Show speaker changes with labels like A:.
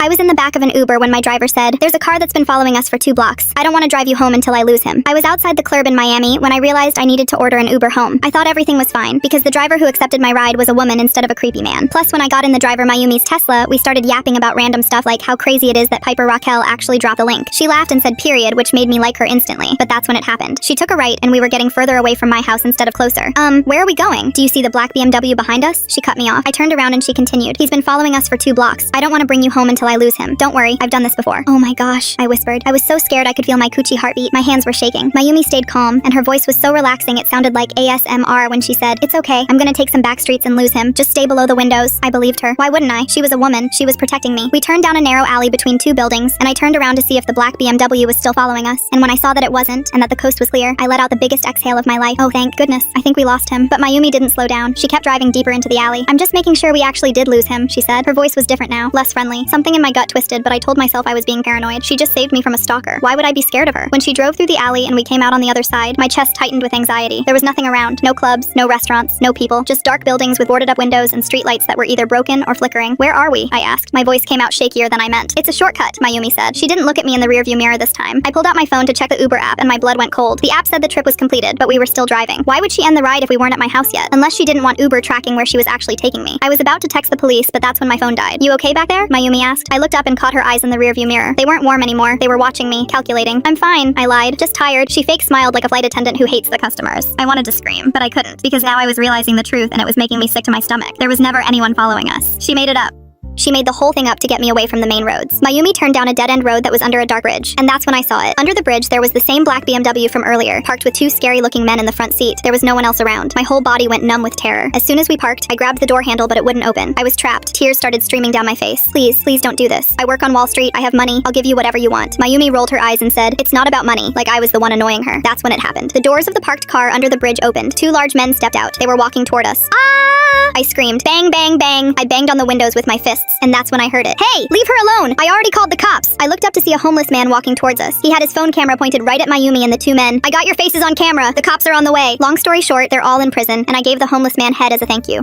A: I was in the back of an Uber when my driver said, "There's a car that's been following us for 2 blocks. I don't want to drive you home until I lose him." I was outside the club in Miami when I realized I needed to order an Uber home. I thought everything was fine because the driver who accepted my ride was a woman instead of a creepy man. Plus, when I got in the driver Mayumi's Tesla, we started yapping about random stuff like how crazy it is that Piper Raquel actually dropped the link. She laughed and said period, which made me like her instantly. But that's when it happened. She took a right and we were getting further away from my house instead of closer. Where are we going? Do you see the black BMW behind us? She cut me off. I turned around and she continued, "He's been following us for 2 blocks. I don't want to bring you home until I lose him. Don't worry, I've done this before." "Oh my gosh," I whispered. I was so scared I could feel my coochie heartbeat. My hands were shaking. Mayumi stayed calm, and her voice was so relaxing it sounded like ASMR when she said, "It's okay. I'm gonna take some back streets and lose him. Just stay below the windows." I believed her. Why wouldn't I? She was a woman. She was protecting me. We turned down a narrow alley between 2 buildings, and I turned around to see if the black BMW was still following us. And when I saw that it wasn't, and that the coast was clear, I let out the biggest exhale of my life. Oh, thank goodness. I think we lost him. But Mayumi didn't slow down. She kept driving deeper into the alley. "I'm just making sure we actually did lose him," she said. Her voice was different now, less friendly. Something in my gut twisted, but I told myself I was being paranoid. She just saved me from a stalker. Why would I be scared of her? When she drove through the alley and we came out on the other side, my chest tightened with anxiety. There was nothing around. No clubs, no restaurants, no people. Just dark buildings with boarded up windows and streetlights that were either broken or flickering. "Where are we?" I asked. My voice came out shakier than I meant. "It's a shortcut," Mayumi said. She didn't look at me in the rearview mirror this time. I pulled out my phone to check the Uber app and my blood went cold. The app said the trip was completed, but we were still driving. Why would she end the ride if we weren't at my house yet? Unless she didn't want Uber tracking where she was actually taking me. I was about to text the police, but that's when my phone died. "You okay back there?" Mayumi asked. I looked up and caught her eyes in the rearview mirror. They weren't warm anymore. They were watching me, calculating. "I'm fine," I lied. "Just tired." She fake smiled like a flight attendant who hates the customers. I wanted to scream, but I couldn't, because now I was realizing the truth and it was making me sick to my stomach. There was never anyone following us. She made it up. She made the whole thing up to get me away from the main roads. Mayumi turned down a dead-end road that was under a dark bridge, and that's when I saw it. Under the bridge, there was the same black BMW from earlier, parked with 2 scary-looking men in the front seat. There was no one else around. My whole body went numb with terror. As soon as we parked, I grabbed the door handle, but it wouldn't open. I was trapped. Tears started streaming down my face. "Please, please don't do this. I work on Wall Street. I have money. I'll give you whatever you want." Mayumi rolled her eyes and said, "It's not about money," like I was the one annoying her. That's when it happened. The doors of the parked car under the bridge opened. 2 large men stepped out. They were walking toward us. "Ah!" I screamed. Bang, bang, bang. I banged on the windows with my fists, and that's when I heard it. "Hey, leave her alone! I already called the cops!" I looked up to see a homeless man walking towards us. He had his phone camera pointed right at Mayumi and the 2 men. "I got your faces on camera. The cops are on the way." Long story short, they're all in prison, and I gave the homeless man head as a thank you.